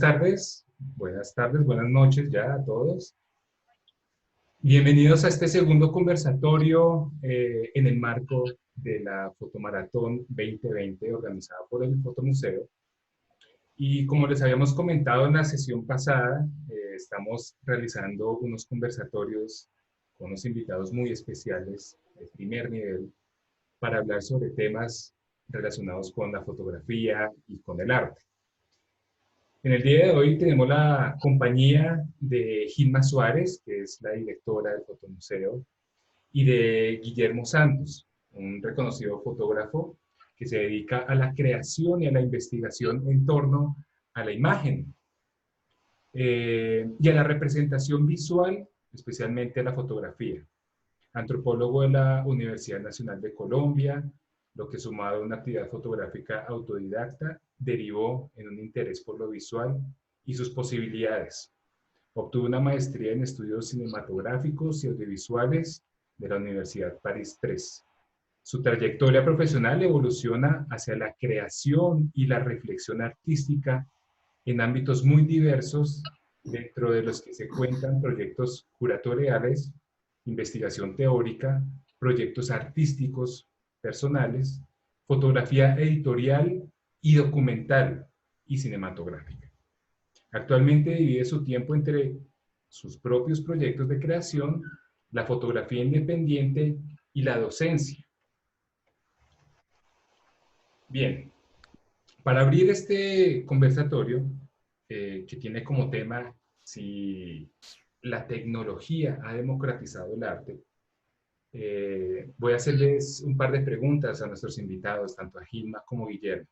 Buenas tardes, buenas noches ya a todos. Bienvenidos a este segundo conversatorio en el marco de la Fotomaratón 2020 organizada por el Fotomuseo. Y como les habíamos comentado en la sesión pasada, estamos realizando unos conversatorios con unos invitados muy especiales de primer nivel para hablar sobre temas relacionados con la fotografía y con el arte. En el día de hoy tenemos la compañía de Gilma Suárez, que es la directora del Fotomuseo, y de Guillermo Santos, un reconocido fotógrafo que se dedica a la creación y a la investigación en torno a la imagen y a la representación visual, especialmente a la fotografía. Antropólogo de la Universidad Nacional de Colombia, lo que sumado a una actividad fotográfica autodidacta derivó en un interés por lo visual y sus posibilidades. Obtuvo una maestría en estudios cinematográficos y audiovisuales de la Universidad París III. Su trayectoria profesional evoluciona hacia la creación y la reflexión artística en ámbitos muy diversos, dentro de los que se cuentan proyectos curatoriales, investigación teórica, proyectos artísticos personales, fotografía editorial y documental y cinematográfica. Actualmente divide su tiempo entre sus propios proyectos de creación, la fotografía independiente y la docencia. Bien, para abrir este conversatorio, que tiene como tema si la tecnología ha democratizado el arte, voy a hacerles un par de preguntas a nuestros invitados, tanto a Gilma como a Guillermo.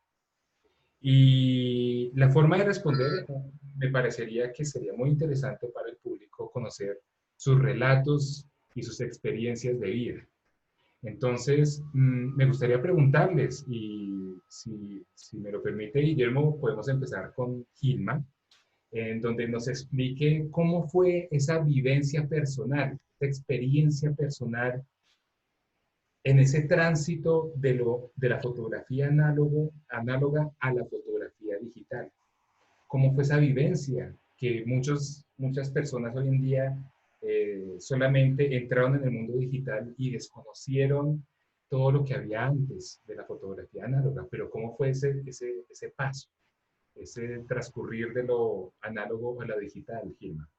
Y la forma de responder me parecería que sería muy interesante para el público conocer sus relatos y sus experiencias de vida. Entonces, me gustaría preguntarles, y si me lo permite Guillermo, podemos empezar con Gilma, en donde nos explique cómo fue esa vivencia personal, esa experiencia personal en ese tránsito de la fotografía análoga a la fotografía digital. ¿Cómo fue esa vivencia que muchas personas hoy en día solamente entraron en el mundo digital y desconocieron todo lo que había antes de la fotografía análoga? Pero ¿cómo fue ese paso, ese transcurrir de lo análogo a la digital, Gilma?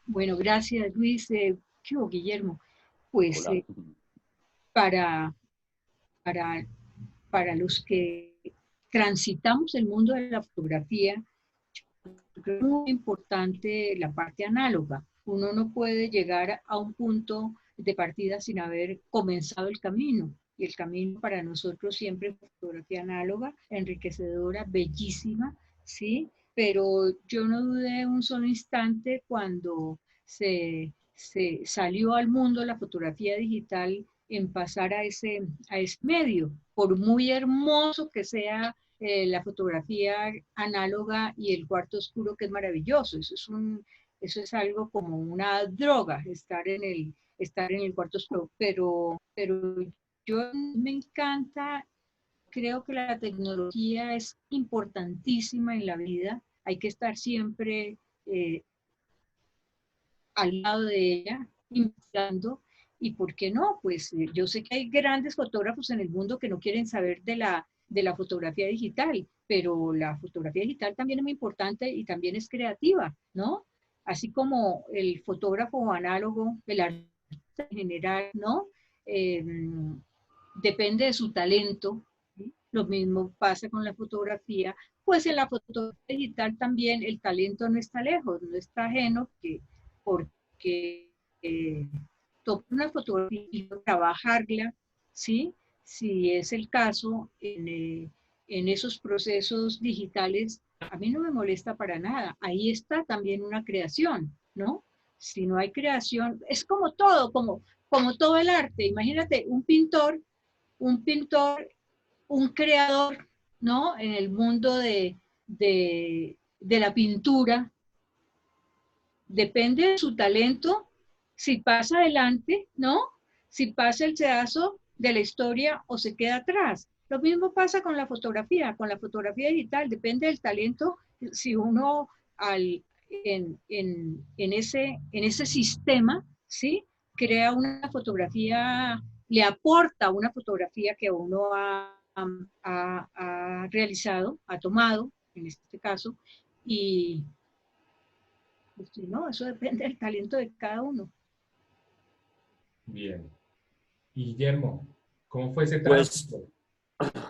Bueno, gracias Luis. ¿Qué hubo, Guillermo? Pues Hola. para, para, para los que transitamos el mundo de la fotografía, creo que es muy importante la parte análoga. Uno no puede llegar a un punto de partida sin haber comenzado el camino. Y el camino para nosotros siempre es fotografía análoga, enriquecedora, bellísima, ¿sí? Pero yo no dudé un solo instante cuando se salió al mundo la fotografía digital en pasar a ese medio, por muy hermoso que sea la fotografía análoga y el cuarto oscuro, que es maravilloso. Eso es algo como una droga, estar en el cuarto oscuro. Pero yo me encanta, creo que la tecnología es importantísima en la vida. Hay que estar siempre al lado de ella, investigando. ¿Y por qué no? Pues yo sé que hay grandes fotógrafos en el mundo que no quieren saber de la fotografía digital, pero la fotografía digital también es muy importante y también es creativa, ¿no? Así como el fotógrafo análogo, el artista en general, ¿no? Eh, Depende de su talento, ¿sí? Lo mismo pasa con la fotografía, pues en la fotografía digital también el talento no está lejos, no está ajeno, porque tomar una fotografía y trabajarla, ¿sí? Si es el caso en esos procesos digitales, a mí no me molesta para nada. Ahí está también una creación, ¿no? Si no hay creación, es como todo, como todo el arte. Imagínate un pintor, un creador, ¿no? En el mundo de la pintura, depende de su talento, si pasa adelante, ¿no? Si pasa el pedazo de la historia o se queda atrás. Lo mismo pasa con la fotografía digital, depende del talento si uno en ese sistema, ¿sí? Crea una fotografía, le aporta una fotografía que uno ha realizado, ha tomado, en este caso, y pues, no, eso depende del talento de cada uno. Bien. Y Guillermo, ¿cómo fue ese Pues tránsito?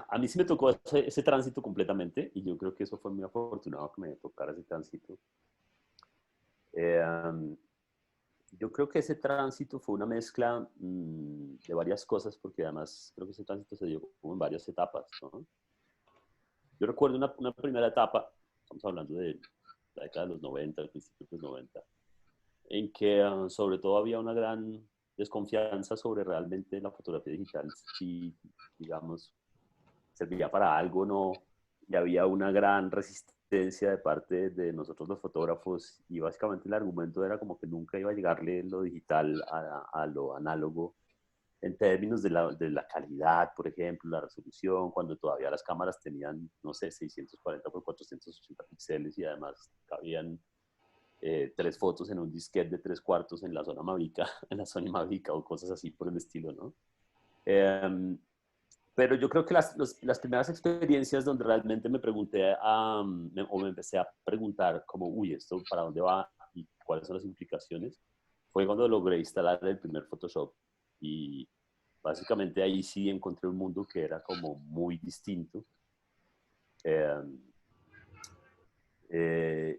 a mí sí me tocó ese tránsito completamente y yo creo que eso fue muy afortunado que me tocara ese tránsito. Eh, yo creo que ese tránsito fue una mezcla de varias cosas porque además creo que ese tránsito se dio como en varias etapas, ¿no? Yo recuerdo una primera etapa, estamos hablando de la década de los 90, principios de los 90, en que sobre todo había una gran desconfianza sobre realmente la fotografía digital, si, digamos, servía para algo o no, y había una gran resistencia de parte de nosotros los fotógrafos, y básicamente el argumento era como que nunca iba a llegarle lo digital a lo análogo, en términos de la calidad, por ejemplo, la resolución, cuando todavía las cámaras tenían, no sé, 640 por 480 píxeles y además cabían 3 fotos en un disquete de 3/4 en la zona Mavica, en la Sony Mavica o cosas así por el estilo, ¿no? Pero yo creo que las primeras experiencias donde realmente me pregunté o me empecé a preguntar como, uy, ¿esto para dónde va y cuáles son las implicaciones? Fue cuando logré instalar el primer Photoshop y básicamente ahí sí encontré un mundo que era como muy distinto. Eh,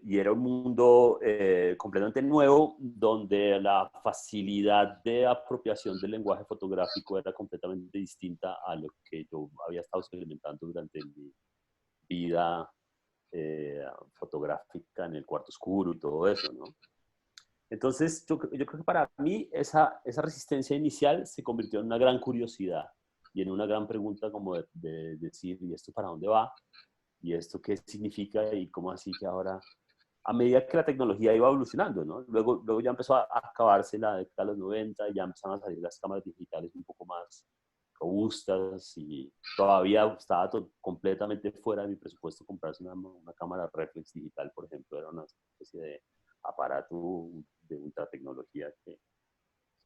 y era un mundo completamente nuevo donde la facilidad de apropiación del lenguaje fotográfico era completamente distinta a lo que yo había estado experimentando durante mi vida fotográfica en el cuarto oscuro y todo eso, ¿no? Entonces, yo creo que para mí esa resistencia inicial se convirtió en una gran curiosidad y en una gran pregunta como de decir, ¿y esto para dónde va? ¿Y esto qué significa? ¿Y cómo así que ahora, a medida que la tecnología iba evolucionando, ¿no? Luego ya empezó a acabarse la década de los 90, ya empezaron a salir las cámaras digitales un poco más robustas y todavía estaba completamente fuera de mi presupuesto comprarse una cámara reflex digital, por ejemplo, era una especie de aparato de ultra tecnología que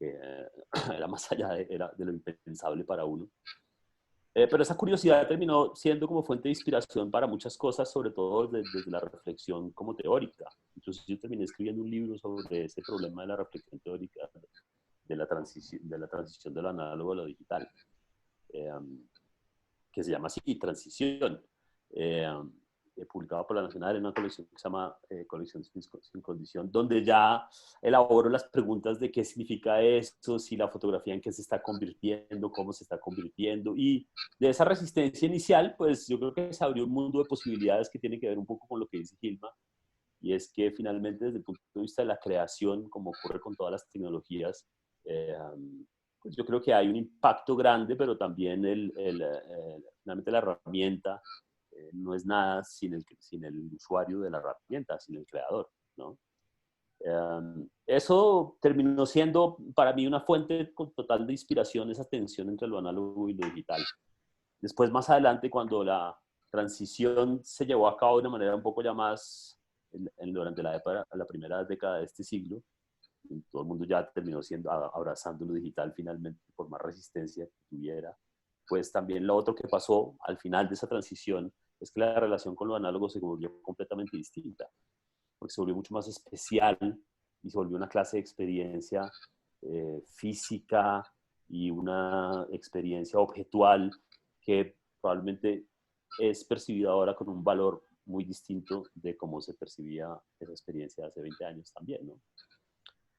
era más allá de lo impensable para uno. Pero esa curiosidad terminó siendo como fuente de inspiración para muchas cosas, sobre todo desde la reflexión como teórica. Incluso yo terminé escribiendo un libro sobre ese problema de la reflexión teórica, de la transición de lo análogo a lo digital, eh, que se llama así, Transición, publicado por la Nacional en una colección que se llama Colección sin Condición, donde ya elaboro las preguntas de qué significa esto, si la fotografía en qué se está convirtiendo, cómo se está convirtiendo, y de esa resistencia inicial, pues yo creo que se abrió un mundo de posibilidades que tiene que ver un poco con lo que dice Gilma, y es que finalmente desde el punto de vista de la creación, como ocurre con todas las tecnologías, pues yo creo que hay un impacto grande, pero también finalmente la herramienta no es nada sin el usuario de la herramienta, sin el creador, ¿no? Eso terminó siendo para mí una fuente total de inspiración, esa tensión entre lo análogo y lo digital. Después, más adelante, cuando la transición se llevó a cabo de una manera un poco ya más durante la primera década de este siglo, todo el mundo ya terminó abrazando lo digital finalmente por más resistencia que tuviera, pues también lo otro que pasó al final de esa transición es que la relación con lo análogo se volvió completamente distinta, porque se volvió mucho más especial y se volvió una clase de experiencia física y una experiencia objetual que probablemente es percibida ahora con un valor muy distinto de cómo se percibía esa experiencia hace 20 años también, ¿no?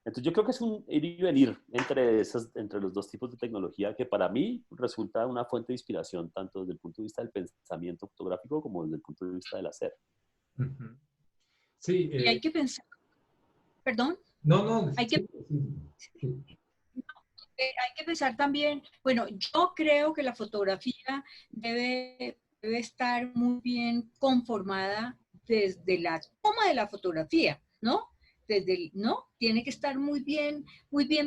Entonces yo creo que es un ir y venir entre los dos tipos de tecnología que para mí resulta una fuente de inspiración tanto desde el punto de vista del pensamiento fotográfico como desde el punto de vista del hacer. Sí. Y hay que pensar, perdón, No, hay que, sí. hay que pensar también, bueno, yo creo que la fotografía debe estar muy bien conformada desde la toma de la fotografía, ¿no? ¿no? Tiene que estar muy bien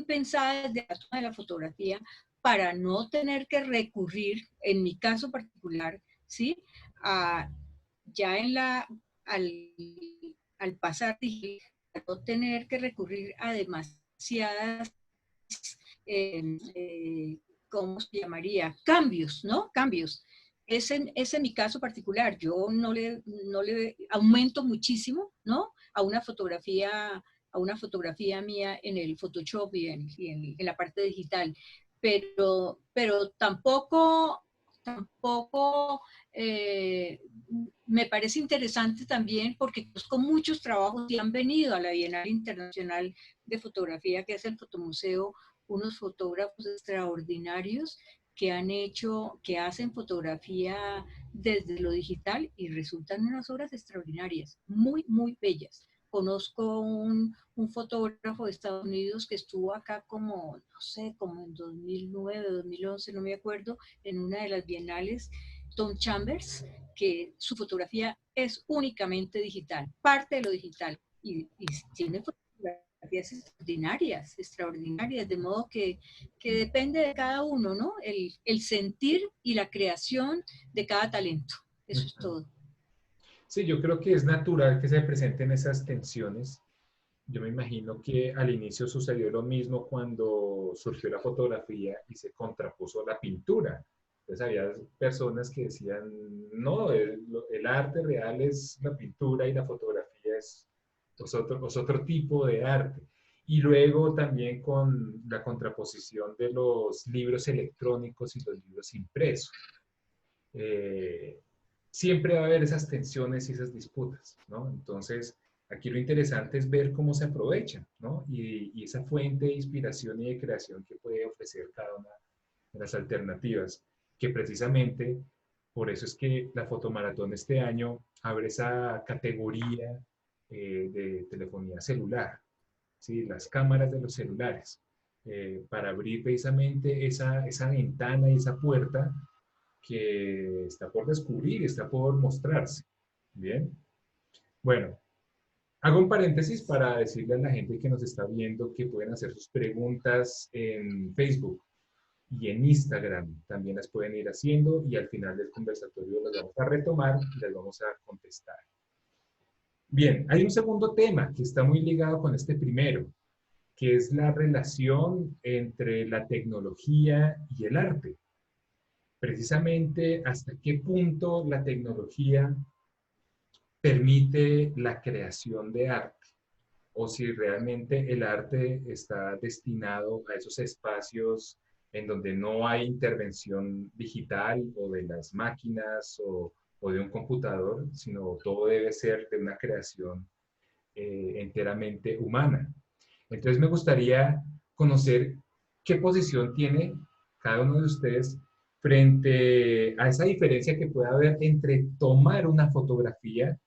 pensada desde la toma de la fotografía para no tener que recurrir, en mi caso particular, ¿sí? Ya al, al pasar digital, no tener que recurrir a demasiadas, ¿cómo se llamaría? Cambios, ¿no? Cambios. Es en mi caso particular, yo no le aumento muchísimo, ¿no? A una fotografía mía en el Photoshop y en la parte digital, pero tampoco me parece interesante también porque conozco muchos trabajos que han venido a la Bienal Internacional de Fotografía, que es el Fotomuseo, unos fotógrafos extraordinarios que hacen fotografía desde lo digital y resultan unas obras extraordinarias, muy, muy bellas. Conozco un fotógrafo de Estados Unidos que estuvo acá como, no sé, como en 2009, 2011, no me acuerdo, en una de las bienales, Tom Chambers, que su fotografía es únicamente digital, parte de lo digital, y tiene fotografías extraordinarias, extraordinarias, de modo que depende de cada uno, ¿no? El sentir y la creación de cada talento. Eso es todo. Sí, yo creo que es natural que se presenten esas tensiones. Yo me imagino que al inicio sucedió lo mismo cuando surgió la fotografía y se contrapuso a la pintura. Entonces había personas que decían, no, el arte real es la pintura y la fotografía es otro tipo de arte. Y luego también con la contraposición de los libros electrónicos y los libros impresos. Eh, Siempre va a haber esas tensiones y esas disputas, ¿no? Entonces, aquí lo interesante es ver cómo se aprovechan, ¿no? Y esa fuente de inspiración y de creación que puede ofrecer cada una de las alternativas, que precisamente por eso es que la fotomaratón este año abre esa categoría de telefonía celular, ¿sí? Las cámaras de los celulares, para abrir precisamente esa ventana y esa puerta que está por descubrir, está por mostrarse. Bien. Bueno, hago un paréntesis para decirle a la gente que nos está viendo que pueden hacer sus preguntas en Facebook y en Instagram. También las pueden ir haciendo y al final del conversatorio las vamos a retomar y las vamos a contestar. Bien, hay un segundo tema que está muy ligado con este primero, que es la relación entre la tecnología y el arte. Precisamente hasta qué punto la tecnología permite la creación de arte o si realmente el arte está destinado a esos espacios en donde no hay intervención digital o de las máquinas o de un computador, sino todo debe ser de una creación enteramente humana. Entonces me gustaría conocer qué posición tiene cada uno de ustedes frente a esa diferencia que puede haber entre tomar una fotografía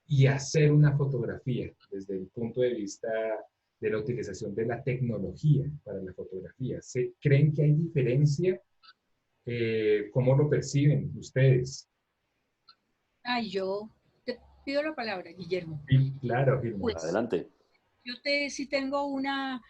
y hacer una fotografía desde el punto de vista de la utilización de la tecnología para la fotografía. ¿Creen que hay diferencia? ¿Cómo lo perciben ustedes? Ay, yo te pido la palabra, Guillermo. Sí, claro, Gilma. Pues Adelante. yo sí tengo una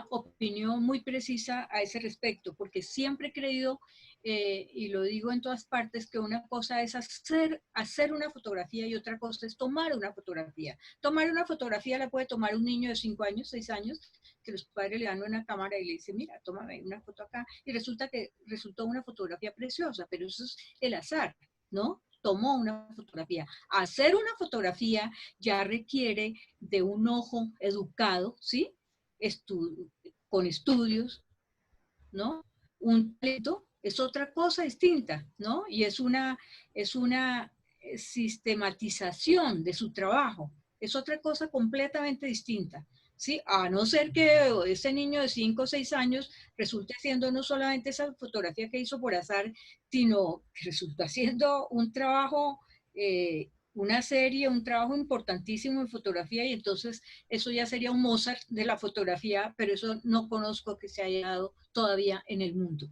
opinión muy precisa a ese respecto, porque siempre he creído, y lo digo en todas partes, que una cosa es hacer una fotografía y otra cosa es tomar una fotografía. Tomar una fotografía la puede tomar un niño de 5 años, 6 años, que los padres le dan una cámara y le dicen, mira, tómame una foto acá, y resultó una fotografía preciosa, pero eso es el azar, ¿no? Tomó una fotografía. Hacer una fotografía ya requiere de un ojo educado, ¿sí? Con estudios, ¿no? Un talento es otra cosa distinta, ¿no? Y es una sistematización de su trabajo, es otra cosa completamente distinta, ¿sí? A no ser que ese niño de 5 o 6 años resulte haciendo no solamente esa fotografía que hizo por azar, sino que resulta haciendo un trabajo, una serie, un trabajo importantísimo en fotografía, y entonces eso ya sería un Mozart de la fotografía, pero eso no conozco que se haya dado todavía en el mundo.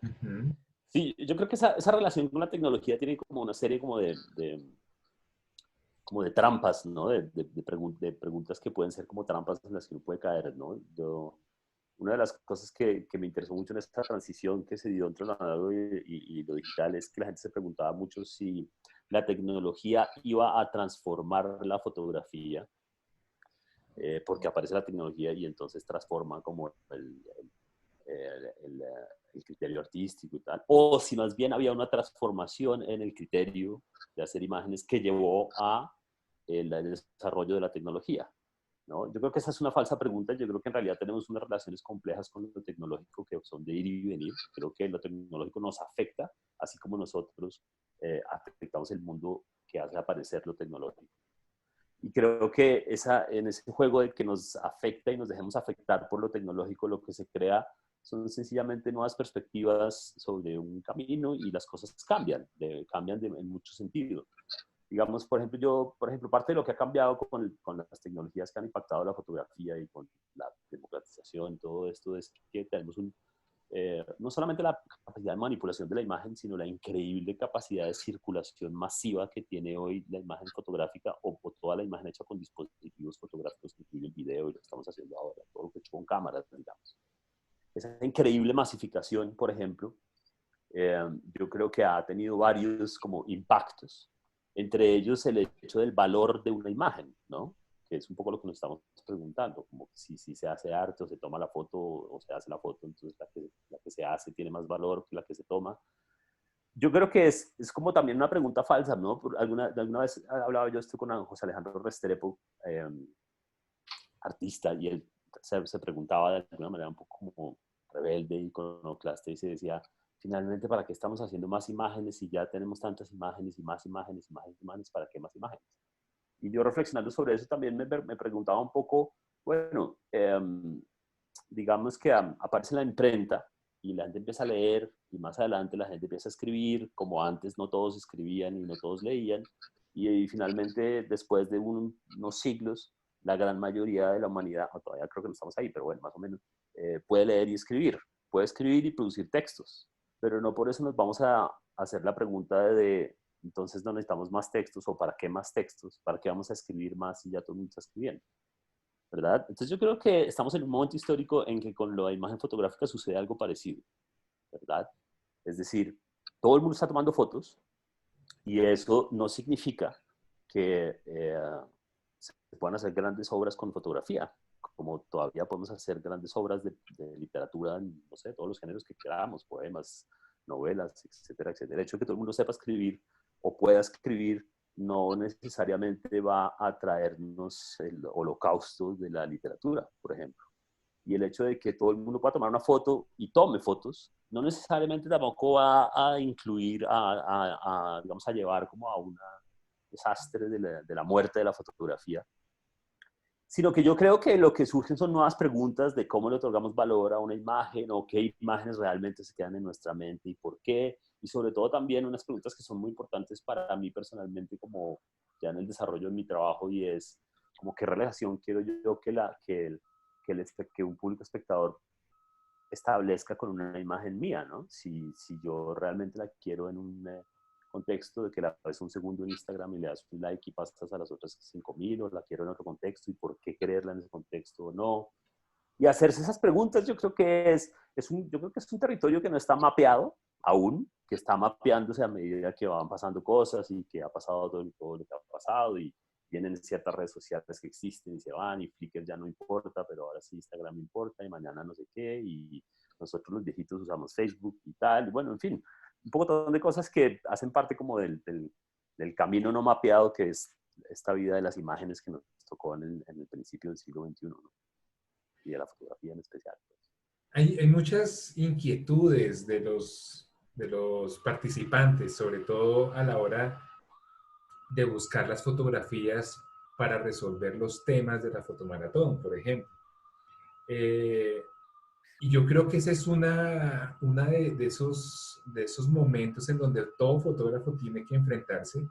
Uh-huh. Sí, yo creo que esa relación con la tecnología tiene como una serie como de trampas, ¿no? De preguntas que pueden ser como trampas en las que uno puede caer, ¿no? Una de las cosas que me interesó mucho en esta transición que se dio entre lo análogo y lo digital es que la gente se preguntaba mucho si la tecnología iba a transformar la fotografía, porque aparece la tecnología y entonces transforma como el criterio artístico y tal, o si más bien había una transformación en el criterio de hacer imágenes que llevó a el desarrollo de la tecnología, ¿no? Yo creo que esa es una falsa pregunta. Yo creo que en realidad tenemos unas relaciones complejas con lo tecnológico que son de ir y venir. Creo que lo tecnológico nos afecta, así como nosotros afectamos el mundo que hace aparecer lo tecnológico. Y creo que en ese juego de que nos afecta y nos dejemos afectar por lo tecnológico, lo que se crea son sencillamente nuevas perspectivas sobre un camino y las cosas cambian, en muchos sentidos. Digamos, por ejemplo, parte de lo que ha cambiado con las tecnologías que han impactado la fotografía y con la democratización, todo esto es que tenemos no solamente la capacidad de manipulación de la imagen, sino la increíble capacidad de circulación masiva que tiene hoy la imagen fotográfica o toda la imagen hecha con dispositivos fotográficos que incluyen video y lo que estamos haciendo ahora, todo lo que hecho con cámaras, digamos. Esa increíble masificación, por ejemplo, yo creo que ha tenido varios como impactos, entre ellos el hecho del valor de una imagen, ¿no? Que es un poco lo que nos estamos preguntando, como si se hace arte o se toma la foto o se hace la foto, entonces la que se hace tiene más valor que la que se toma. Yo creo que es como también una pregunta falsa, ¿no? Alguna vez hablaba yo esto con José Alejandro Restrepo, artista, y él se preguntaba de alguna manera un poco como rebelde y iconoclasta y se decía, finalmente, ¿para qué estamos haciendo más imágenes si ya tenemos tantas imágenes y más imágenes y más imágenes? ¿Para qué más imágenes? Y yo reflexionando sobre eso también me preguntaba un poco, bueno, digamos que aparece la imprenta y la gente empieza a leer y más adelante la gente empieza a escribir, como antes no todos escribían y no todos leían, y finalmente después de unos siglos, la gran mayoría de la humanidad, o todavía creo que no estamos ahí, pero bueno, más o menos, puede leer y escribir, puede escribir y producir textos, pero no por eso nos vamos a hacer la pregunta de entonces no necesitamos más textos, o para qué más textos, para qué vamos a escribir más si ya todo el mundo está escribiendo, ¿verdad? Entonces yo creo que estamos en un momento histórico en que con la imagen fotográfica sucede algo parecido, ¿verdad? Es decir, todo el mundo está tomando fotos y eso no significa que se puedan hacer grandes obras con fotografía, como todavía podemos hacer grandes obras de literatura, no sé, todos los géneros que queramos, poemas, novelas, etcétera, etcétera. El hecho de que todo el mundo sepa escribir o pueda escribir no necesariamente va a traernos el holocausto de la literatura, por ejemplo. Y el hecho de que todo el mundo pueda tomar una foto y tome fotos, no necesariamente tampoco va a incluir, digamos, a llevar como a un desastre de la muerte de la fotografía, sino que yo creo que lo que surgen son nuevas preguntas de cómo le otorgamos valor a una imagen o qué imágenes realmente se quedan en nuestra mente y por qué, y sobre todo también unas preguntas que son muy importantes para mí personalmente como ya en el desarrollo de mi trabajo, y es como qué relación quiero yo que un público espectador establezca con una imagen mía, ¿no? Si yo realmente la quiero en un contexto de que la ves un segundo en Instagram y le das un like y pasas a las otras 5.000, o la quiero en otro contexto y por qué quererla en ese contexto o no. Y hacerse esas preguntas yo creo que yo creo que es un territorio que no está mapeado aún, que está mapeándose a medida que van pasando cosas y que ha pasado todo lo que ha pasado y vienen ciertas redes sociales que existen y se van, y Flickr ya no importa, pero ahora sí Instagram importa y mañana no sé qué, y nosotros los viejitos usamos Facebook y tal, y bueno, en fin, un poco de cosas que hacen parte como del camino no mapeado que es esta vida de las imágenes que nos tocó en el principio del siglo XXI, ¿no? Y de la fotografía en especial. Hay muchas inquietudes de los participantes, sobre todo a la hora de buscar las fotografías para resolver los temas de la fotomaratón, por ejemplo. Y yo creo que esa es una de esos momentos en donde todo fotógrafo tiene que enfrentarse,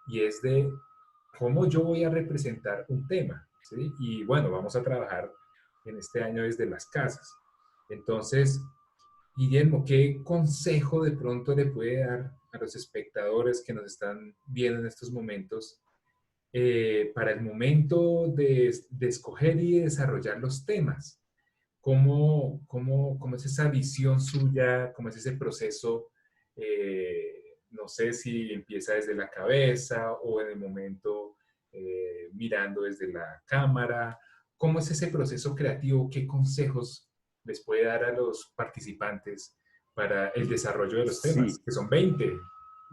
y es de cómo yo voy a representar un tema, ¿sí? Y bueno, vamos a trabajar en este año desde las casas. Entonces, Guillermo, ¿qué consejo de pronto le puede dar a los espectadores que nos están viendo en estos momentos para el momento de escoger y desarrollar los temas? ¿Cómo es esa visión suya? ¿Cómo es ese proceso no sé si empieza desde la cabeza o en el momento mirando desde la cámara. ¿Cómo es ese proceso creativo? ¿Qué consejos les puede dar a los participantes para el desarrollo de los temas? Sí, Que son 20.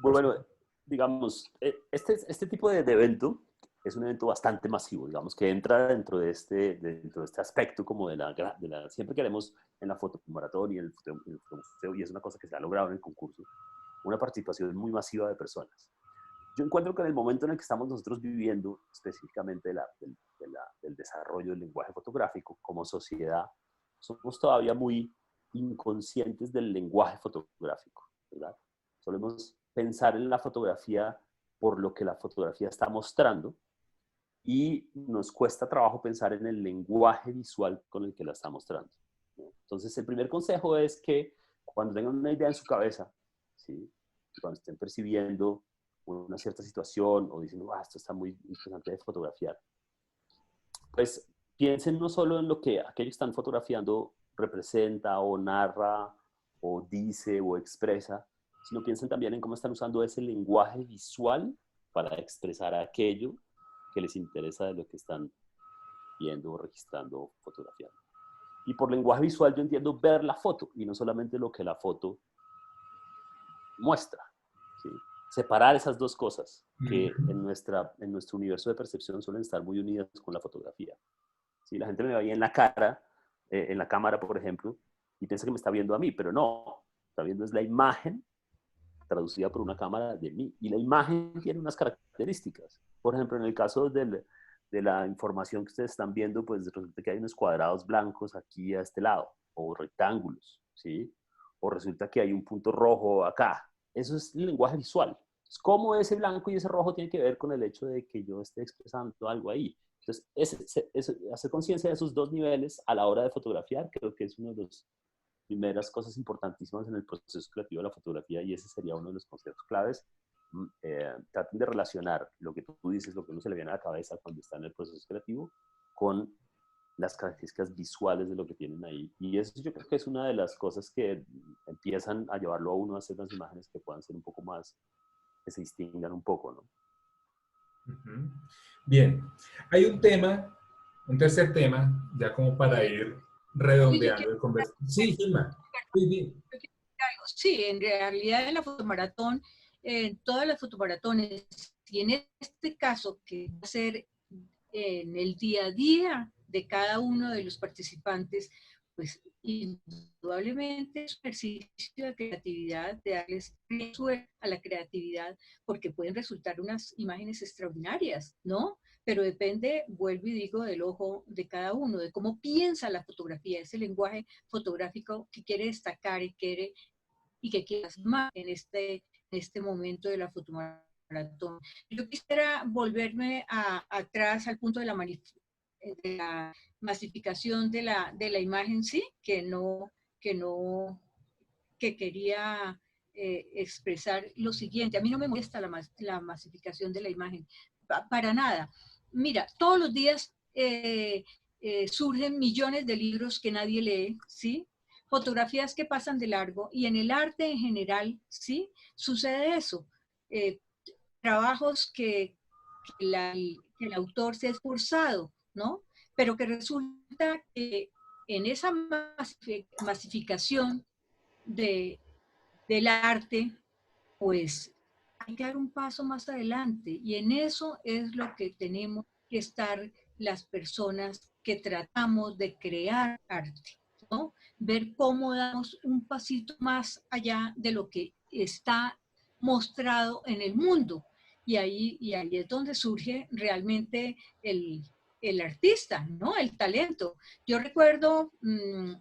bueno, digamos, este tipo de evento es un evento bastante masivo, digamos, que entra dentro de este aspecto como siempre queremos en la fotomaratón y en el fotomuseo, y es una cosa que se ha logrado en el concurso, una participación muy masiva de personas. Yo encuentro que en el momento en el que estamos nosotros viviendo, específicamente del desarrollo del lenguaje fotográfico como sociedad, somos todavía muy inconscientes del lenguaje fotográfico, ¿verdad? Solemos pensar en la fotografía por lo que la fotografía está mostrando y nos cuesta trabajo pensar en el lenguaje visual con el que la está mostrando, ¿no? Entonces, el primer consejo es que cuando tengan una idea en su cabeza, ¿sí? Cuando estén percibiendo una cierta situación o diciendo, esto está muy interesante de fotografiar, pues piensen no solo en lo que aquello que están fotografiando representa o narra o dice o expresa, sino piensen también en cómo están usando ese lenguaje visual para expresar aquello que les interesa de lo que están viendo, registrando o fotografiando. Y por lenguaje visual yo entiendo ver la foto y no solamente lo que la foto muestra, ¿sí? Separar esas dos cosas que en nuestro universo de percepción suelen estar muy unidas con la fotografía. ¿Sí? La gente me ve en la cara, en la cámara, por ejemplo, y piensa que me está viendo a mí, pero no, está viendo es la imagen traducida por una cámara de mí. Y la imagen tiene unas características. Por ejemplo, en el caso de la información que ustedes están viendo, pues resulta que hay unos cuadrados blancos aquí a este lado, o rectángulos, ¿sí? O resulta que hay un punto rojo acá. Eso es el lenguaje visual. ¿Cómo ese blanco y ese rojo tiene que ver con el hecho de que yo esté expresando algo ahí? Entonces, hacer conciencia de esos dos niveles a la hora de fotografiar creo que es una de las primeras cosas importantísimas en el proceso creativo de la fotografía, y ese sería uno de los conceptos claves. Traten de relacionar lo que tú dices, lo que uno se le viene a la cabeza cuando está en el proceso creativo, con las características visuales de lo que tienen ahí. Y eso yo creo que es una de las cosas que empiezan a llevarlo a uno a hacer unas imágenes que puedan ser un poco más, que se distingan un poco, ¿no? Bien, hay un tema, un tercer tema, ya como para ir redondeando el conversatorio. Sí, Gilma. Sí, bien. Sí, en realidad en la fotomaratón, en todas las fotomaratones, y en este caso que va a ser en el día a día de cada uno de los participantes, pues indudablemente es un ejercicio de creatividad, de darles suerte a la creatividad, porque pueden resultar unas imágenes extraordinarias, ¿no? Pero depende, vuelvo y digo, del ojo de cada uno, de cómo piensa la fotografía, ese lenguaje fotográfico que quiere destacar y que quieras más en este momento de la fotomaratón. Yo quisiera volverme atrás al punto de la masificación de la imagen, sí, que quería expresar lo siguiente. A mí no me molesta la masificación de la imagen, para nada. Mira, todos los días surgen millones de libros que nadie lee, ¿sí? Fotografías que pasan de largo, y en el arte en general, ¿sí? Sucede eso. Eh, Trabajos que el autor se ha esforzado, ¿no? Pero que resulta que en esa masificación de, del arte, pues hay que dar un paso más adelante, y en eso es lo que tenemos que estar las personas que tratamos de crear arte, ¿no? Ver cómo damos un pasito más allá de lo que está mostrado en el mundo. Y ahí es donde surge realmente el artista, ¿no? El talento. Yo recuerdo en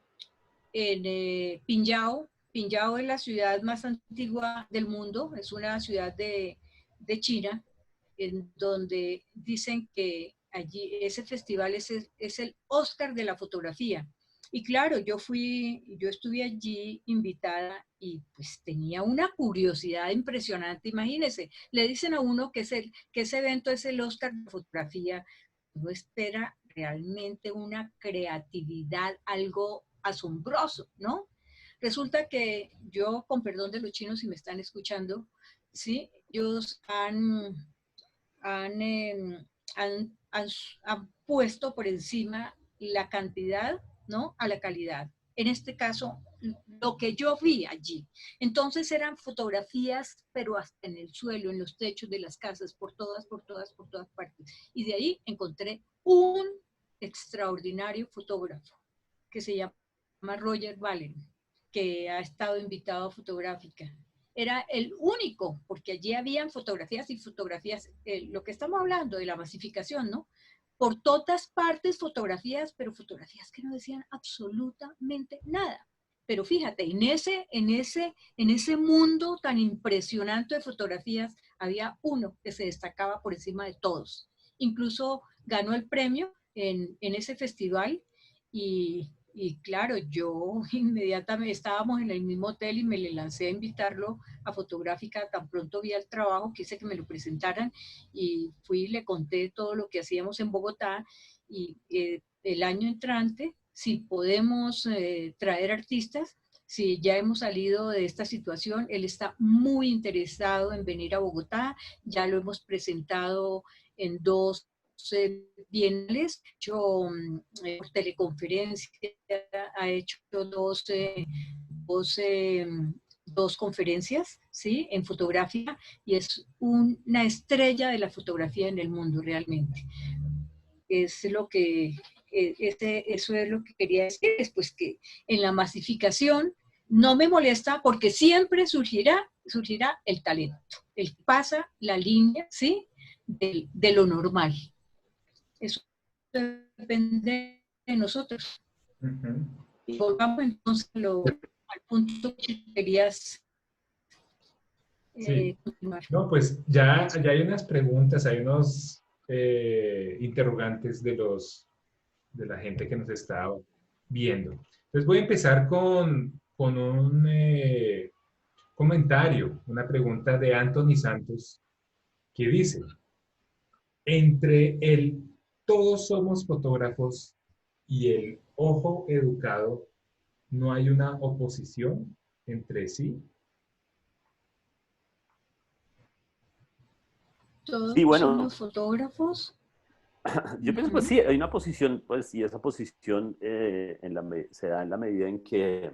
Pinhao. Pinhao es la ciudad más antigua del mundo, es una ciudad de China, en donde dicen que allí ese festival es el Oscar de la fotografía. Y claro, yo estuve allí invitada y pues tenía una curiosidad impresionante. Imagínense, le dicen a uno que ese evento es el Oscar de fotografía. Uno espera realmente una creatividad, algo asombroso, ¿no? Resulta que yo, con perdón de los chinos si me están escuchando, ¿sí? Ellos han, han puesto por encima la cantidad, ¿no?, a la calidad. En este caso, lo que yo vi allí. Entonces eran fotografías, pero hasta en el suelo, en los techos de las casas, por todas partes. Y de ahí encontré un extraordinario fotógrafo que se llama Roger Ballen, que ha estado invitado a Fotográfica. Era el único, porque allí habían fotografías y fotografías, lo que estamos hablando de la masificación, ¿no? Por todas partes fotografías, pero fotografías que no decían absolutamente nada. Pero fíjate, en ese mundo tan impresionante de fotografías, había uno que se destacaba por encima de todos. Incluso ganó el premio en ese festival y claro, yo inmediatamente estábamos en el mismo hotel y me le lancé a invitarlo a Fotográfica. Tan pronto vi el trabajo, quise que me lo presentaran y fui y le conté todo lo que hacíamos en Bogotá. Y el año entrante, si podemos traer artistas, si ya hemos salido de esta situación, él está muy interesado en venir a Bogotá. Ya lo hemos presentado en 2 bienales, ha hecho teleconferencia, ha hecho dos conferencias, ¿sí?, en fotografía, y es una estrella de la fotografía en el mundo realmente. Es lo que, eso es lo que quería decir, es pues que en la masificación no me molesta porque siempre surgirá el talento, el pasa la línea, ¿sí?, de lo normal. Eso depende de nosotros. Y volvamos entonces al punto que querías continuar. No, pues ya hay unas preguntas, hay unos interrogantes de la gente que nos está viendo. Entonces voy a empezar con un comentario, una pregunta de Anthony Santos, que dice: entre el todos somos fotógrafos y el ojo educado, ¿no hay una oposición entre sí? Todos Sí, bueno, somos fotógrafos. yo pienso que sí, hay una posición, pues, y esa posición se da en la medida en que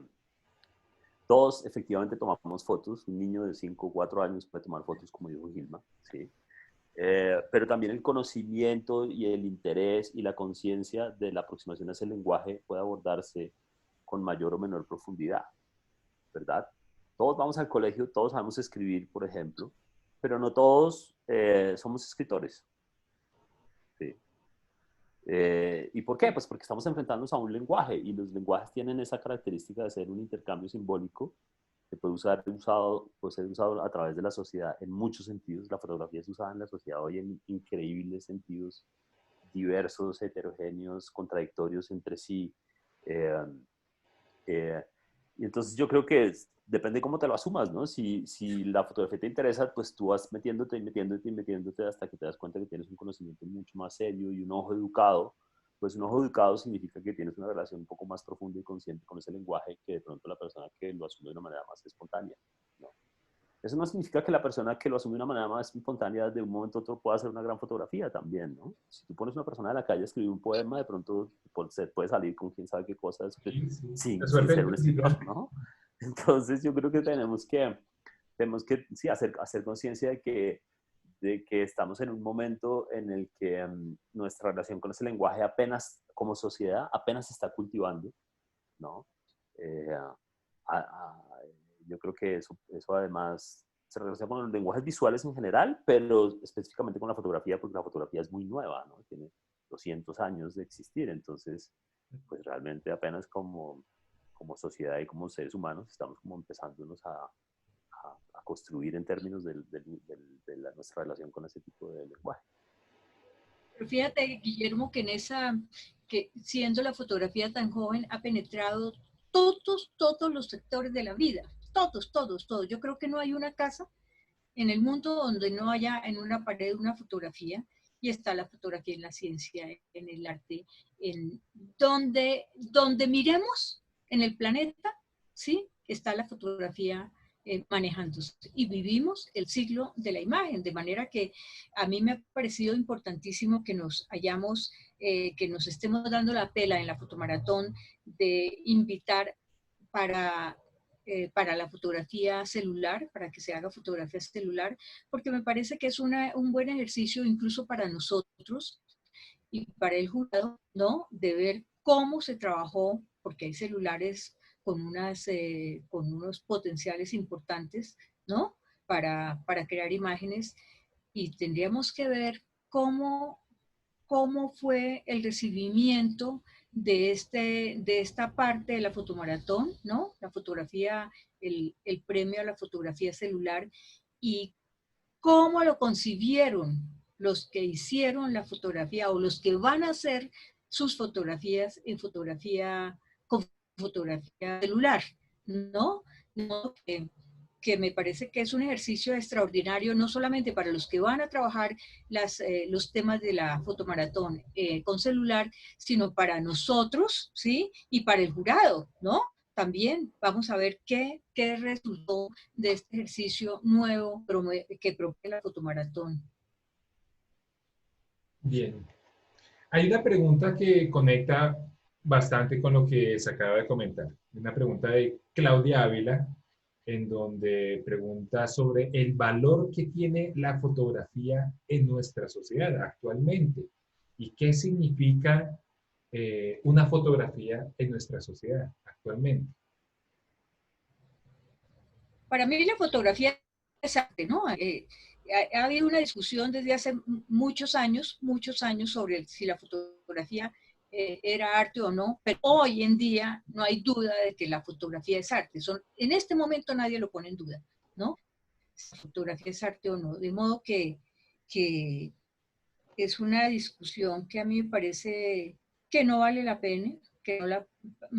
todos efectivamente tomamos fotos. Un niño de 5 o 4 años puede tomar fotos, como dijo Gilma, ¿sí? Pero también el conocimiento y el interés y la conciencia de la aproximación a ese lenguaje puede abordarse con mayor o menor profundidad, ¿verdad? Todos vamos al colegio, todos sabemos escribir, por ejemplo, pero no todos somos escritores. ¿Sí? ¿Y por qué? Pues porque estamos enfrentándonos a un lenguaje, y los lenguajes tienen esa característica de ser un intercambio simbólico que puede ser usado a través de la sociedad en muchos sentidos. La fotografía es usada en la sociedad hoy en increíbles sentidos, diversos, heterogéneos, contradictorios entre sí. Y entonces yo creo que depende cómo te lo asumas, ¿no? Si la fotografía te interesa, pues tú vas metiéndote hasta que te das cuenta que tienes un conocimiento mucho más serio y un ojo educado. Pues un ojo educado significa que tienes una relación un poco más profunda y consciente con ese lenguaje que de pronto la persona que lo asume de una manera más espontánea, ¿no? Eso no significa que la persona que lo asume de una manera más espontánea de un momento a otro pueda hacer una gran fotografía también, ¿no? Si tú pones a una persona de la calle a escribir un poema, de pronto puede salir con quién sabe qué cosas, Sí, sí. sin Suerte ser un es escritor, ¿no? Entonces yo creo que tenemos que sí, hacer conciencia de que estamos en un momento en el que nuestra relación con ese lenguaje apenas, como sociedad, apenas se está cultivando, ¿no? Yo creo que eso además se relaciona con los lenguajes visuales en general, pero específicamente con la fotografía, porque la fotografía es muy nueva, ¿no? Tiene 200 años de existir, entonces, pues realmente apenas como sociedad y como seres humanos estamos como empezándonos a construir en términos de nuestra relación con ese tipo de lenguaje. Pero fíjate, Guillermo, que que siendo la fotografía tan joven, ha penetrado todos los sectores de la vida. Todos. Yo creo que no hay una casa en el mundo donde no haya en una pared una fotografía, y está la fotografía en la ciencia, en el arte, en donde miremos en el planeta, ¿sí? Está la fotografía manejándose. Y vivimos el siglo de la imagen, de manera que a mí me ha parecido importantísimo que nos hayamos, que nos estemos dando la pela en la fotomaratón de invitar para la fotografía celular, para que se haga fotografía celular, porque me parece que es un buen ejercicio incluso para nosotros y para el jurado, ¿no? De ver cómo se trabajó, porque hay celulares con unos potenciales importantes, ¿no? Para crear imágenes y tendríamos que ver cómo fue el recibimiento de esta parte de la fotomaratón, ¿no? La fotografía, el premio a la fotografía celular y cómo lo concibieron los que hicieron la fotografía o los que van a hacer sus fotografías con fotografía celular, ¿no? ¿No? Que me parece que es un ejercicio extraordinario, no solamente para los que van a trabajar los temas de la fotomaratón con celular, sino para nosotros, ¿sí? Y para el jurado, ¿no? También vamos a ver qué resultó de este ejercicio nuevo que promueve la fotomaratón. Bien. Hay una pregunta que conecta bastante con lo que se acaba de comentar. Una pregunta de Claudia Ávila, en donde pregunta sobre el valor que tiene la fotografía en nuestra sociedad actualmente y qué significa una fotografía en nuestra sociedad actualmente. Para mí la fotografía es arte, ¿no? Ha habido una discusión desde hace muchos años sobre si la fotografía era arte o no, pero hoy en día no hay duda de que la fotografía es arte. En este momento nadie lo pone en duda, ¿no? Si la fotografía es arte o no. De modo que es una discusión que a mí me parece que no vale la pena, que no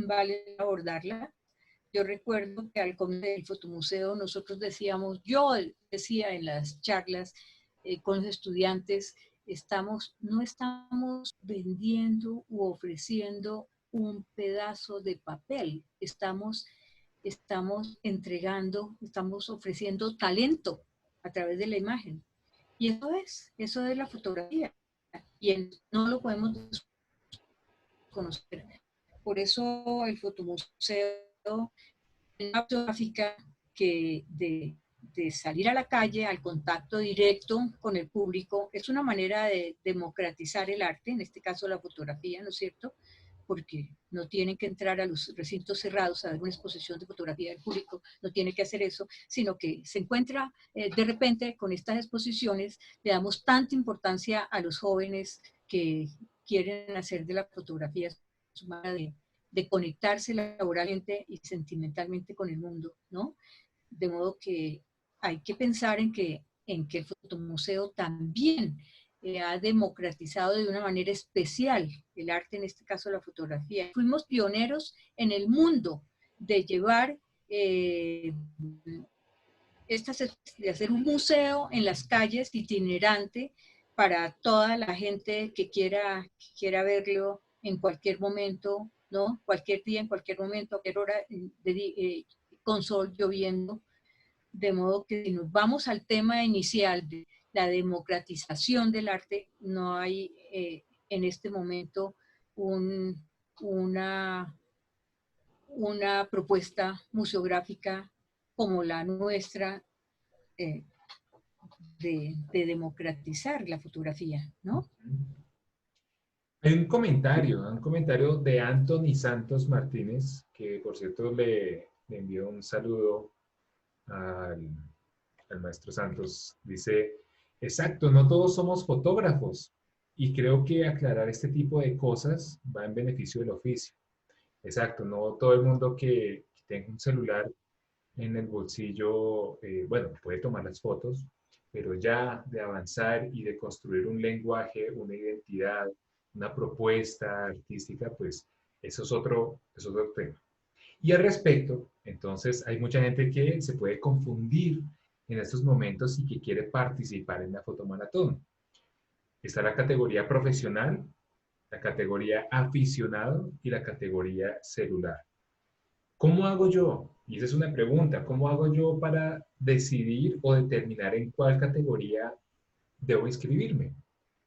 vale abordarla. Yo recuerdo que al comienzo del fotomuseo nosotros yo decía en las charlas con los estudiantes, no estamos vendiendo u ofreciendo un pedazo de papel, estamos entregando, estamos ofreciendo talento a través de la imagen. Y eso es la fotografía. Y no lo podemos conocer. Por eso el fotomuseo una fotográfica de salir a la calle, al contacto directo con el público, es una manera de democratizar el arte, en este caso la fotografía, ¿no es cierto? Porque no tienen que entrar a los recintos cerrados a ver una exposición de fotografía del público, no tiene que hacer eso, sino que se encuentra de repente con estas exposiciones, le damos tanta importancia a los jóvenes que quieren hacer de la fotografía su manera de conectarse laboralmente y sentimentalmente con el mundo, ¿no? De modo que hay que pensar en que el fotomuseo también ha democratizado de una manera especial el arte, en este caso la fotografía. Fuimos pioneros en el mundo de llevar de hacer un museo en las calles itinerante para toda la gente que quiera verlo en cualquier momento, ¿no? Cualquier día, en cualquier momento, a cualquier hora, con sol, lloviendo. De modo que si nos vamos al tema inicial de la democratización del arte, no hay en este momento una propuesta museográfica como la nuestra eh, de democratizar la fotografía, ¿no? Hay un comentario de Anthony Santos Martínez, que por cierto le envió un saludo al maestro Santos. Dice, exacto, no todos somos fotógrafos y creo que aclarar este tipo de cosas va en beneficio del oficio. Exacto, no todo el mundo que tenga un celular en el bolsillo, bueno, puede tomar las fotos, pero ya de avanzar y de construir un lenguaje, una identidad, una propuesta artística, pues eso es otro tema. Y al respecto, entonces hay mucha gente que se puede confundir en estos momentos y que quiere participar en la fotomaratón. Está la categoría profesional, la categoría aficionado y la categoría celular. ¿Cómo hago yo? Y esa es una pregunta, ¿cómo hago yo para decidir o determinar en cuál categoría debo inscribirme?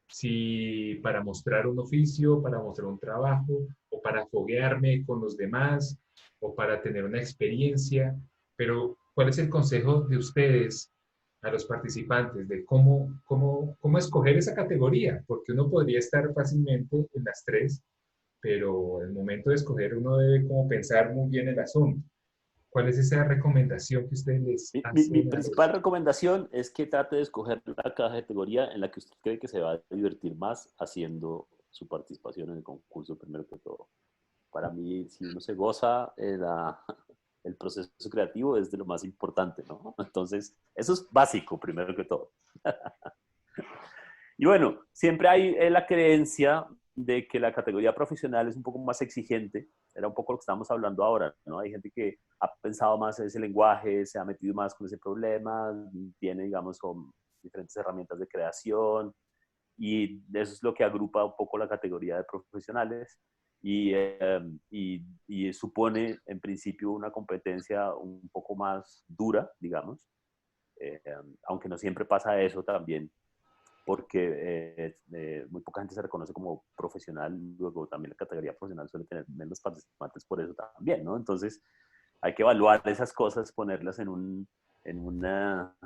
Si para mostrar un oficio, para mostrar un trabajo, o para foguearme con los demás, o para tener una experiencia. Pero, ¿cuál es el consejo de ustedes a los participantes de cómo escoger esa categoría? Porque uno podría estar fácilmente en las tres, pero el momento de escoger uno debe como pensar muy bien el asunto. ¿Cuál es esa recomendación que ustedes les Mi hacen a principal los... recomendación es que trate de escoger la categoría en la que usted cree que se va a divertir más haciendo su participación en el concurso, primero que todo. Para mí, si uno se goza el proceso creativo, es de lo más importante, ¿no? Entonces, eso es básico, primero que todo. Y bueno, siempre hay la creencia de que la categoría profesional es un poco más exigente. Era un poco lo que estábamos hablando ahora, ¿no? Hay gente que ha pensado más en ese lenguaje, se ha metido más con ese problema, tiene, digamos, con diferentes herramientas de creación, y eso es lo que agrupa un poco la categoría de profesionales y supone, en principio, una competencia un poco más dura, digamos, eh, aunque no siempre pasa eso también porque muy poca gente se reconoce como profesional, luego también la categoría profesional suele tener menos participantes por eso también, ¿no? Entonces hay que evaluar esas cosas, ponerlas en, una,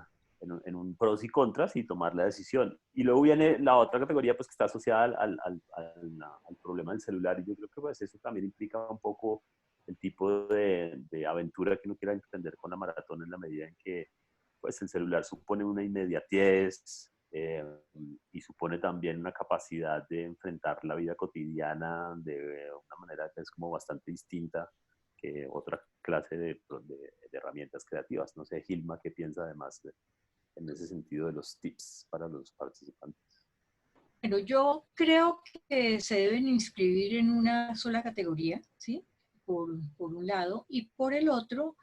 en un pros y contras y tomar la decisión. Y luego viene la otra categoría pues que está asociada al problema del celular y yo creo que pues eso también implica un poco el tipo de aventura que uno quiera emprender con la maratón en la medida en que pues el celular supone una inmediatez, y supone también una capacidad de enfrentar la vida cotidiana de una manera que es como bastante distinta que otra clase de herramientas creativas. No sé, Gilma, ¿qué piensa además en ese sentido de los tips para los participantes? Bueno, yo creo que se deben inscribir en una sola categoría, ¿sí? Por un lado, y por el otro,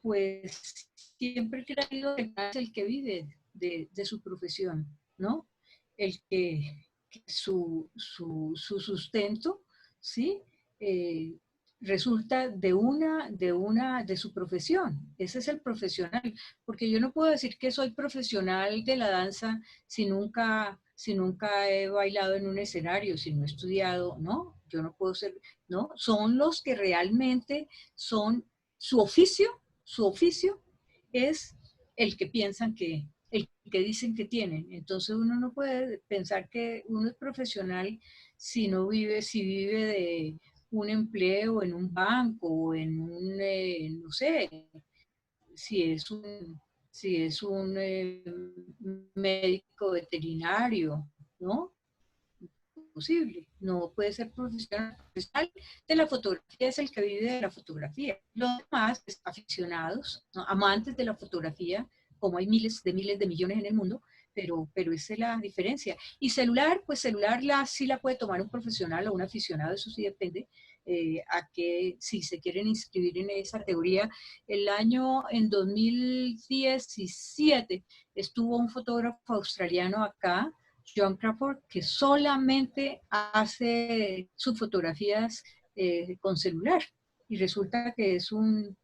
pues siempre he creído que es el que vive de su profesión, ¿no? El que su sustento, ¿sí? Eh, resulta de su profesión. Ese es el profesional. Porque yo no puedo decir que soy profesional de la danza si nunca he bailado en un escenario, si no he estudiado, ¿no? Yo no puedo ser, ¿no? Son los que realmente son su oficio. Su oficio es el que piensan el que dicen que tienen. Entonces uno no puede pensar que uno es profesional si vive de un empleo en un banco o en un, no sé, si es un, si es un médico veterinario, ¿no? Posible, no puede ser profesional. De la fotografía es el que vive de la fotografía. Los demás, pues, aficionados, ¿no? Amantes de la fotografía, como hay miles de millones en el mundo, pero esa es la diferencia. Y celular, pues celular sí la puede tomar un profesional o un aficionado, eso sí depende. A que si se quieren inscribir en esa categoría. En 2017 estuvo un fotógrafo australiano acá, John Crawford, que solamente hace sus fotografías con celular y resulta que es un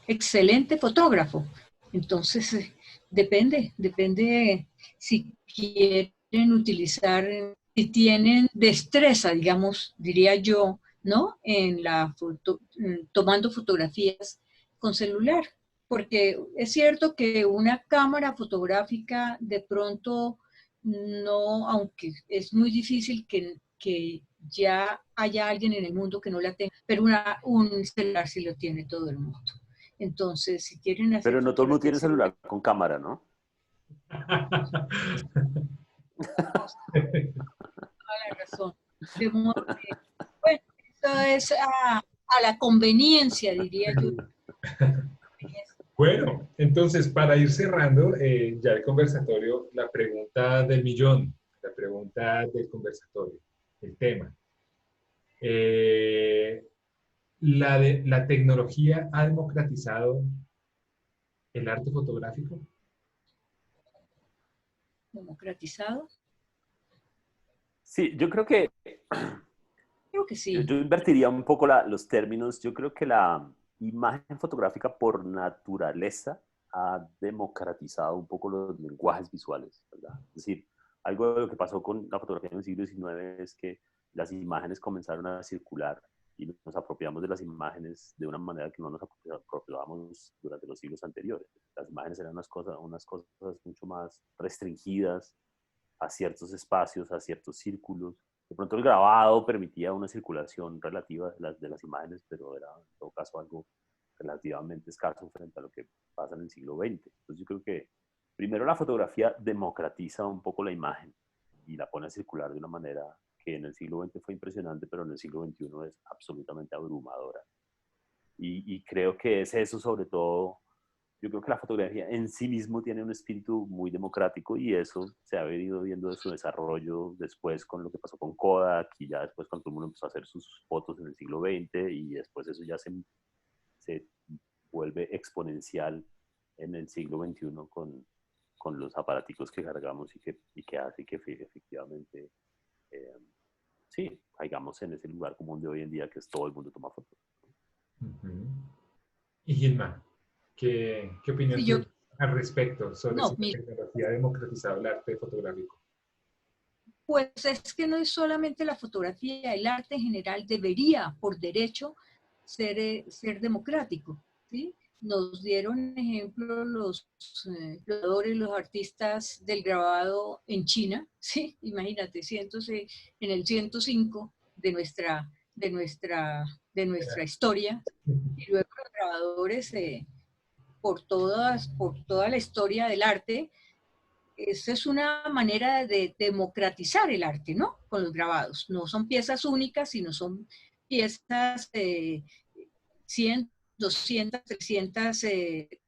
excelente fotógrafo. Entonces, depende si quieren utilizar, si tienen destreza, digamos, diría yo, ¿no? Tomando fotografías con celular. Porque es cierto que una cámara fotográfica de pronto no, aunque es muy difícil que ya haya alguien en el mundo que no la tenga, pero un celular sí lo tiene todo el mundo. Entonces, si quieren hacer Pero no todo el mundo fotografía tiene celular, celular con cámara, ¿no? toda la razón. De modo que, bueno, eso es a la conveniencia, diría yo. Bueno, entonces para ir cerrando ya el conversatorio, la pregunta del millón, la pregunta del conversatorio, el tema. Eh, la tecnología ha democratizado el arte fotográfico. Democratizado. Sí, yo creo que Creo que sí. yo invertiría un poco los términos. Yo creo que imagen fotográfica por naturaleza ha democratizado un poco los lenguajes visuales, ¿verdad? Es decir, algo de lo que pasó con la fotografía en el siglo XIX es que las imágenes comenzaron a circular y nos apropiamos de las imágenes de una manera que no nos apropiábamos durante los siglos anteriores. Las imágenes eran unas cosas mucho más restringidas a ciertos espacios, a ciertos círculos. De pronto el grabado permitía una circulación relativa de las imágenes, pero era en todo caso algo relativamente escaso frente a lo que pasa en el siglo XX. Entonces yo creo que primero la fotografía democratiza un poco la imagen y la pone a circular de una manera que en el siglo XX fue impresionante, pero en el siglo XXI es absolutamente abrumadora. Y creo que es eso sobre todo. Yo creo que la fotografía en sí mismo tiene un espíritu muy democrático y eso se ha venido viendo de su desarrollo después con lo que pasó con Kodak y ya después cuando todo el mundo empezó a hacer sus fotos en el siglo XX y después eso ya se vuelve exponencial en el siglo XXI con los aparaticos que cargamos y que hace que efectivamente sí, caigamos en ese lugar común de hoy en día que es todo el mundo toma fotos. Y Gilma, ¿qué opinión Sí, tienes al respecto sobre no, si la tecnología ha democratizado el arte fotográfico? pues es que no es solamente la fotografía, el arte en general debería, por derecho, ser democrático, ¿sí? Nos dieron ejemplo los creadores, los artistas del grabado en China, ¿sí? Imagínate, en el 105 de nuestra historia, y luego los grabadores por toda la historia del arte. Esa es una manera de democratizar el arte, ¿no? Con los grabados. No son piezas únicas, sino son piezas 100, 200,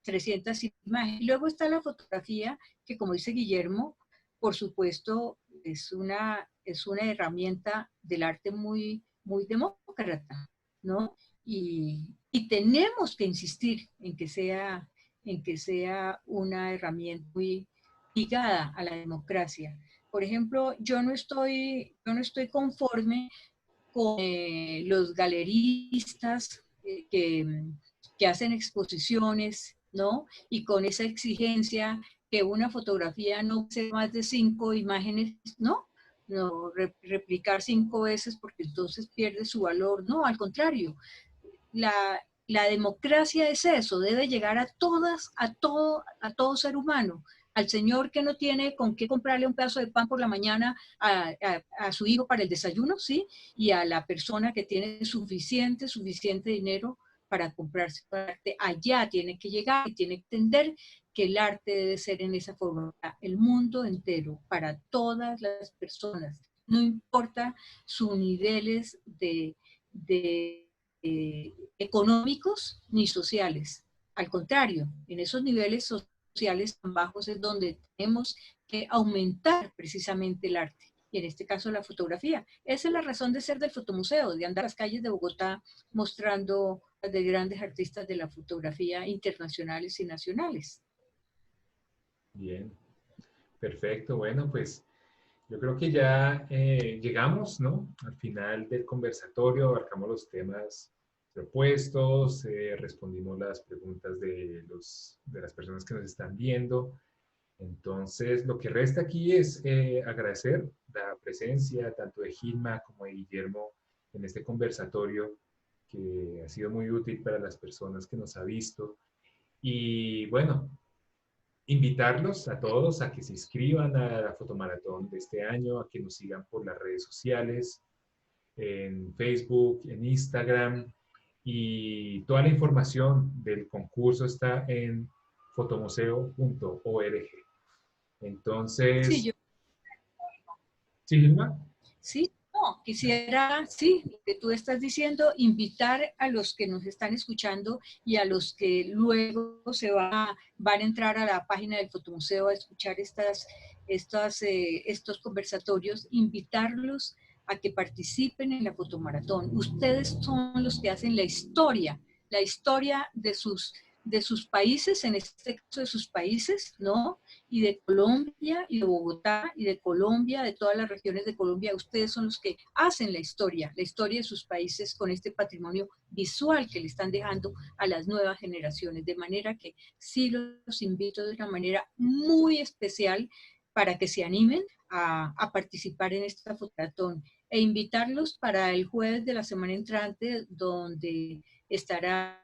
300 imágenes. Y luego está la fotografía, que como dice Guillermo, por supuesto, es una herramienta del arte muy, muy demócrata, ¿no? Y tenemos que insistir en que sea una herramienta muy ligada a la democracia. Por ejemplo, yo no estoy conforme con los galeristas que hacen exposiciones, ¿no? Y con esa exigencia que una fotografía no sea más de 5 imágenes, ¿no? No replicar 5 veces porque entonces pierde su valor. No, al contrario, la democracia es eso, debe llegar a todo ser humano. Al señor que no tiene con qué comprarle un pedazo de pan por la mañana a su hijo para el desayuno, ¿sí? Y a la persona que tiene suficiente dinero para comprarse arte, allá tiene que llegar y tiene que entender que el arte debe ser en esa forma, el mundo entero, para todas las personas, no importa sus niveles de económicos ni sociales. Al contrario, en esos niveles sociales tan bajos es donde tenemos que aumentar precisamente el arte, y en este caso la fotografía. Esa es la razón de ser del fotomuseo, de andar a las calles de Bogotá mostrando de grandes artistas de la fotografía internacionales y nacionales. Bien, perfecto. Bueno, pues yo creo que ya llegamos, ¿no? Al final del conversatorio, abarcamos los temas propuestos, respondimos las preguntas de las personas que nos están viendo. Entonces, lo que resta aquí es agradecer la presencia tanto de Gilma como de Guillermo en este conversatorio, que ha sido muy útil para las personas que nos ha visto. Y bueno, invitarlos a todos a que se inscriban a la fotomaratón de este año, a que nos sigan por las redes sociales, en Facebook, en Instagram, y toda la información del concurso está en fotomuseo.org. Sí, Entonces, ¿sí, Gilma? Sí, no, quisiera, sí, lo que tú estás diciendo, invitar a los que nos están escuchando y a los que luego van a entrar a la página del Fotomuseo a escuchar estos conversatorios, invitarlos a que participen en la fotomaratón. Ustedes son los que hacen la historia de sus países, en este caso de sus países, ¿no? Y de Colombia, y de Bogotá, y de Colombia, de todas las regiones de Colombia. Ustedes son los que hacen la historia de sus países con este patrimonio visual que le están dejando a las nuevas generaciones. De manera que sí los invito de una manera muy especial para que se animen a participar en esta fototón e invitarlos para el jueves de la semana entrante, donde estará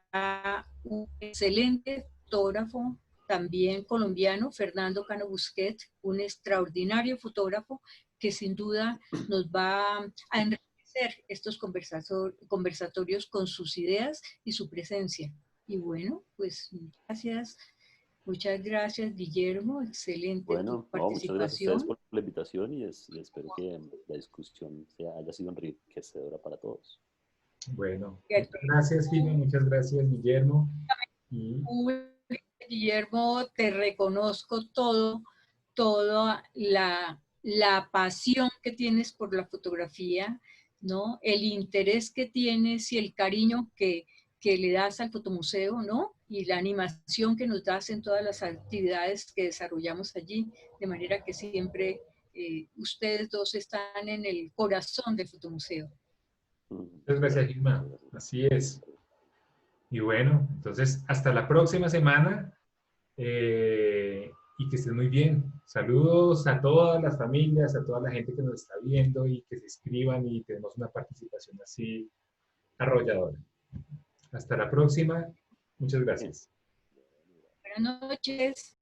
un excelente fotógrafo, también colombiano, Fernando Cano Busquet, un extraordinario fotógrafo que sin duda nos va a enriquecer estos conversatorios con sus ideas y su presencia. Y bueno, pues muchas gracias Guillermo, excelente tu Bueno, no, muchas gracias a ustedes participación. por la invitación y espero que la discusión haya sido enriquecedora para todos. Bueno, muchas gracias, Jimmy, muchas gracias, Guillermo. Y Guillermo, te reconozco toda la pasión que tienes por la fotografía, ¿no? El interés que tienes y el cariño que le das al fotomuseo, ¿no? Y la animación que nos das en todas las actividades que desarrollamos allí, de manera que siempre ustedes dos están en el corazón del fotomuseo. muchas gracias, Gilma. Así es. Y bueno, entonces hasta la próxima semana y que estén muy bien. Saludos a todas las familias, a toda la gente que nos está viendo y que se escriban y tenemos una participación así arrolladora. Hasta la próxima. Muchas gracias. Buenas noches.